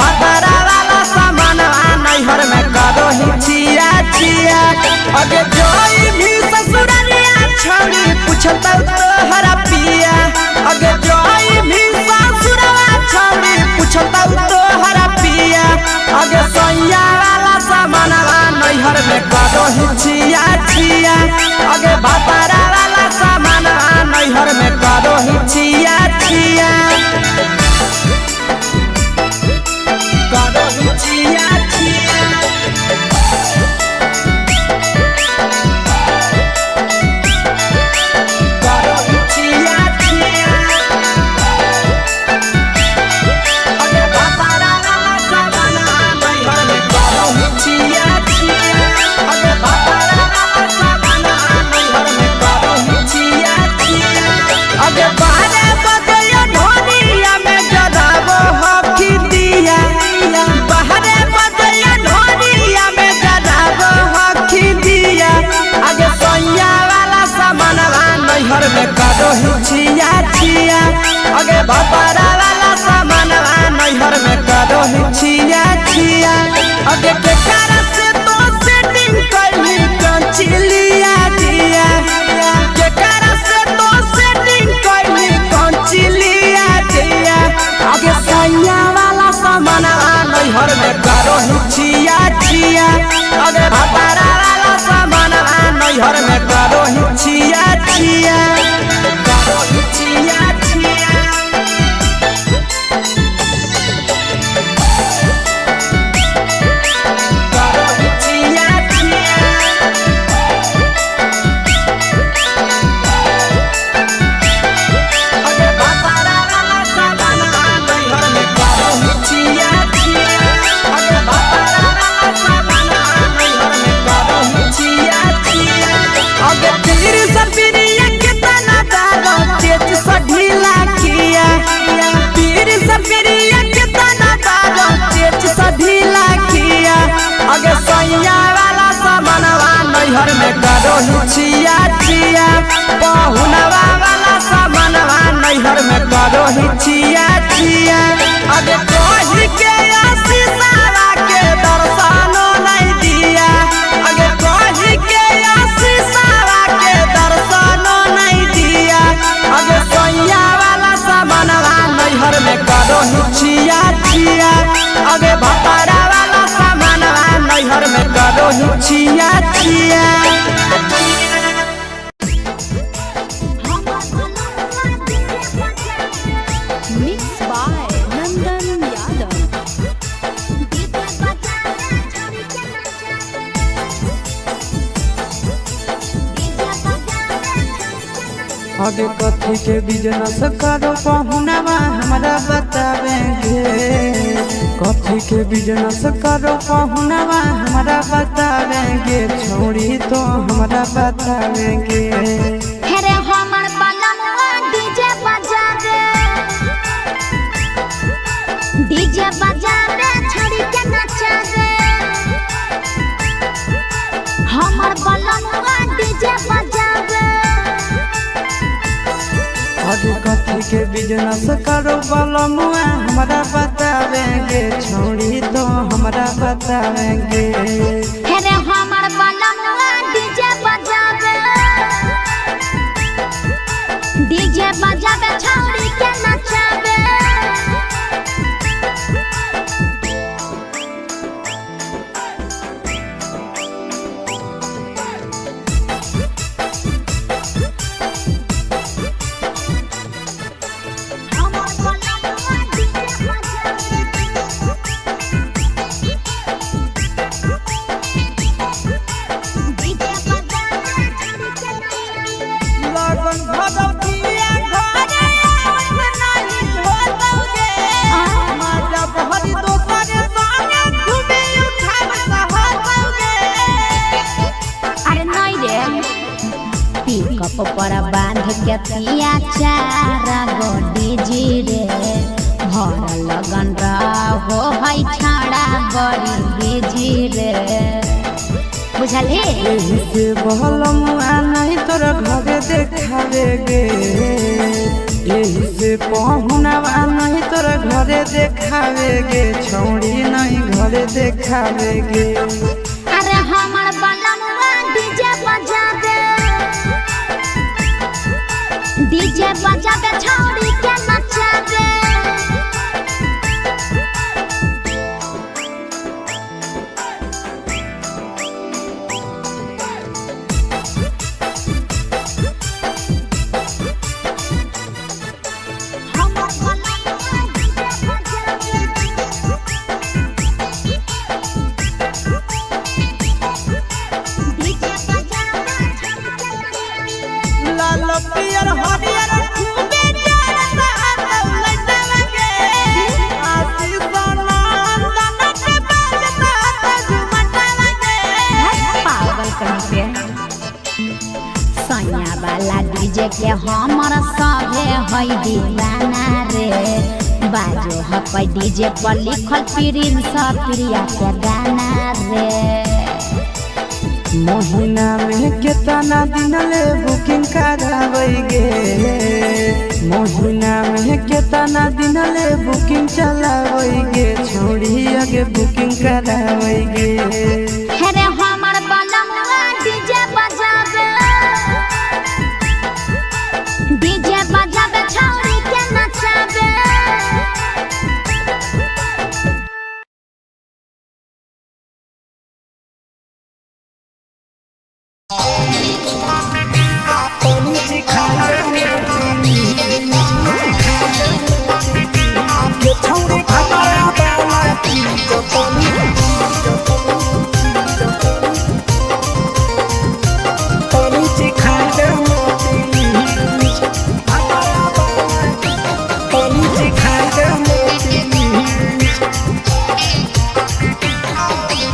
भातारा वाला सामान नैहर में करो ही छिया छिया। अगे जोई भी ससुरालिया छौड़ी पूछता तोहरा पिया। अगे जोई भी ससुरवा छौड़ी पूछता तोहरा पिया। अगे सैया वाला सामान नैहर में करो ही छिया छिया। अगे भातारा वाला सामान नैहर में करो ही छिया छिया। करो ही छिया छिया। करो ही छिया छिया। अगे भातारा वाला सामान नैहर में करो ही छिया छिया। अगे भातारा वाला सामान नैहर में करो ही छिया छिया। अगे बारे बदलिया ढोलिया में जराबो हकी दिया। बाहरे बदलिया ढोलिया में जराबो हकी दिया। अगे सैया वाला सामान नैहर में करो ही छिया छिया। अगे भातारा वाला सामान नैहर में करो ही छिया छिया। अगे केकरा से तो सेटिंग करली कंचिलिया दिया। केकरा से तो सेटिंग करली कंचिलिया दिया। अगे सैया वाला सामान नैहर में करो ही छिया छिया। अगे भातारा वाला सामान नैहर में करो ही छिया छिया। करो ही छिया छिया। करो ही छिया छिया। अगे भातारा वाला सामान नैहर में करो ही छिया छिया। अगे भातारा वाला सामान नैहर में करो ही छिया छिया। अगे तीर सपिरिया कितना दारो तेज से ढीला किया। तीर सपिरिया कितना दारो तेज से ढीला किया। अगे सैया वाला सामान नैहर में करो ही छिया छिया। पहुनवा वाला सामान नैहर में करो ही छिया छिया। अगे कही के आशीषवा के दर्शनो नहीं दिया। अगे कही के आशीषवा के दर्शनो नहीं दिया। अगे सैया वाला सामान नैहर में करो ही छिया छिया। अगे भातारा वाला सामान नैहर में करो ही छिया छिया। Mixed by Nandan Yadav. आगे कथी के बिजनेस करो पहुनवा हमरा बतावेंगे। कथी के बिजनेस करो पहुनवा हमरा बतावेंगे। छोड़ी तो हमरा बतावेंगे। हेरे हमर बलमुआ डीजे बजा दे। डीजे बजा दे छोड़ी के नचा दे। हमर बलमुआ डीजे बजा दे। आगे कथी के बिजनेस करो बलमुआ हमरा बतावेंगे। छोड़ी तो हमरा बतावेंगे। हेरे हमर बलमुआ डीजे बजा दे। डीजे बजा दे छोड़ी के नचा दे। हमर बलमुआ डीजे बजा दे। डीजे बजा दे छोड़ी के नचा दे। लगन भदौतिया घरे नहीं ढोलौगे। माता बहरी दोसरे संगे घूमे उठाव सहलौगे। अरे नहीं रे पिकअप पर बांध के पिया चारा गोडी जी रे। भर लगन रहो है छाड़ा बड़ी बेजी रे। बुझले एही से बहलमुआ नहीं तोर घरे देखावे गे। यही से पहुनवा नहीं तोरा घरे देखावे गे छौड़ी नहीं घरे देखावे गे। अरे हमर बलमुआ डीजे बजावे छौड़ी के नचावे। लाल पियर हरियर खूबे जरता दौलत लगे आशीष नंदन के बजता झुमट लगे। पागल कहीं पे सैया वाला डीजे के हमर सभे है दीवाना रे। बाजो हपै डीजे पर लिखल प्रिंस प्रिया के गाना रे। महीना में केतना दिन ले बुकिंग करावे गे महीना में केतना दिन ले बुकिंग चलावे गे छौड़ी आगे बुकिंग करावे गे। अरे हमर बलमुआ डीजे बजावे छौड़ी के नचावे।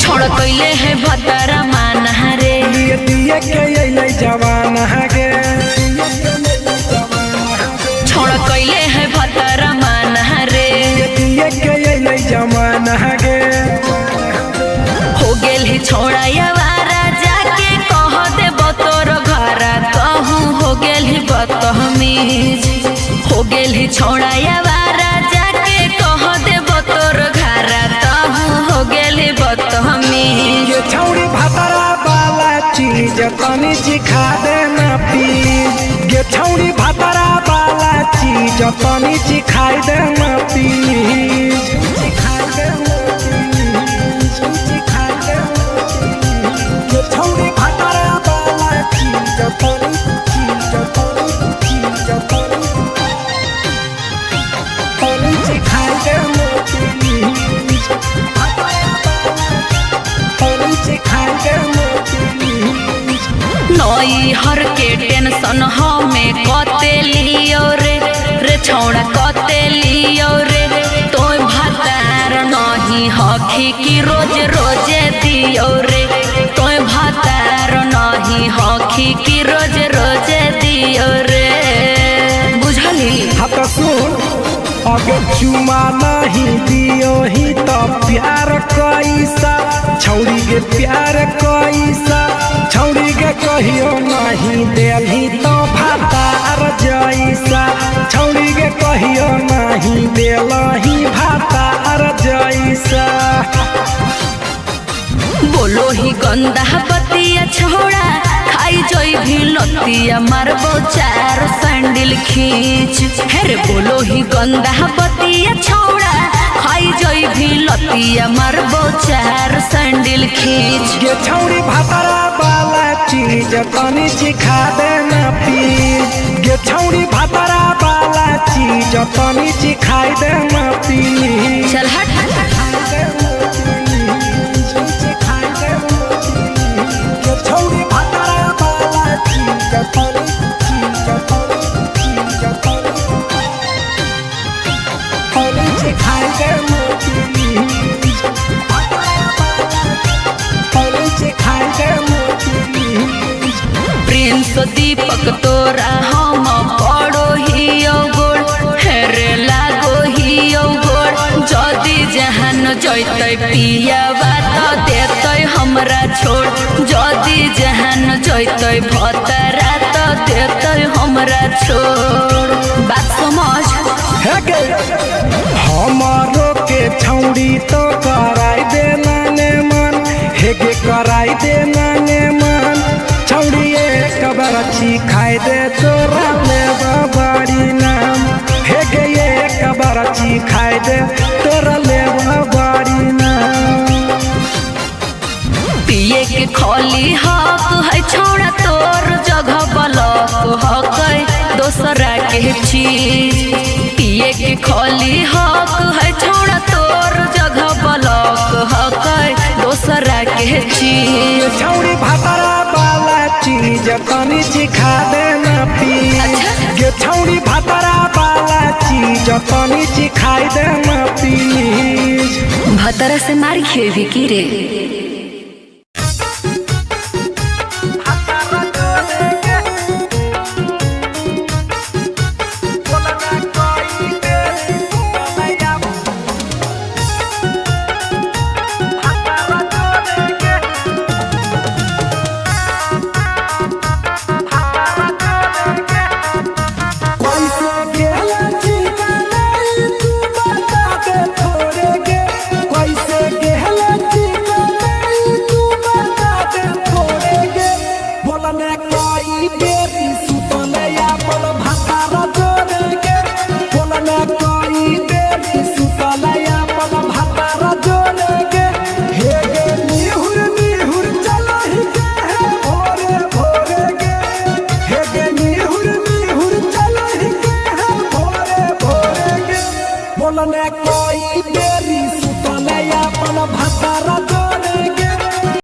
छोड़ कैले है भतरा मान रे दिए के अइलै जवान गे छोड़ कैले है भतरा मान रे दिए के अइलै जवान गे। हो गेल ही छोड़ा यावारा जाके कह दे बतोर घरा कहूँ हो गेल ही बतमीज। हो गेल ही छोड़ा यावारा जाके कह दे बतोर घरा कहूँ हो गेल ही बतमीज। ये छौड़ी भतरा वाला चीज तनी सिखा देना प्लीज। ये छौड़ी भतरा वाला चीज तनी सिखाई देना प्लीज। सिखाई देना प्लीज, सिखाई देना प्लीज। ये छौड़ी भतरा वाला चीज तनी सिखाई देना प्लीज। सिखाई देना प्लीज। नई हर के टेंशन हमें कते लियो रे छौड़ा कते लियो रे। तो भतार नहीं हखी की रोज रोजे दियो रे। तो भतार नहीं हखी की रोज रोजे दियो रे। बुझली हाथ सुन अगर चुमा नहीं दियो ही तो प्यार कैसा छौड़ी के प्यार कैसा छौड़ी के कहियो नहीं देली तो भातार जैसा छौड़ी के कहियो नहीं देलही भातार जैसा। बोलो ही गंदा बतिया छोड़ा खाई जोई भी लतिया मारबो चार सैंडल खींच। हेरे बोलो ही गंदा बतिया छोड़ा खाई जोई भी लतिया मारबो चार सैंडल खींच। ये छौड़ी भतरा वाला चीज तनी सिखा देना प्लीज। ये छौड़ी भतरा वाला चीज तनी सिखाई देना प्लीज। चल हट छौड़ी भतरा वाला चीज तनी सिखाई देना प्लीज। सिखाई देना प्लीज। प्रिंस दीपक तोरा हम पड़ो ही गोड़ हेरे लागो ही गोड़। जदी जहान जैते पिया बात देते हमरा छोड़। जदी जहान जैते भतरा तो देते हमरा छोड़। बात समझ है गे हमारो के छौड़ी तो कराई दे नाने मन, हे गे कराई दे नाने मन। छौड़ी एक बरछी खाई दे तोरा लेबा बड़ी नाम, हे गे एक बरछी खाई दे तोरा लेबा बड़ी नाम। पिए के खोली हक है छोड़ा तोर जगह बलक हक दोसरा के चीज। पिए के खोली हक है छोड़ा तोर जगह बलक हक दोसरा के चीज। छौड़ी भातरा वाला चीज तनी सिखा देना प्लीज। गे छौड़ी भातरा वाला चीज तनी सिखाई देना प्लीज। भतरा से मारी खेवी की रे। कोई बेरी सुतले अपन भतारा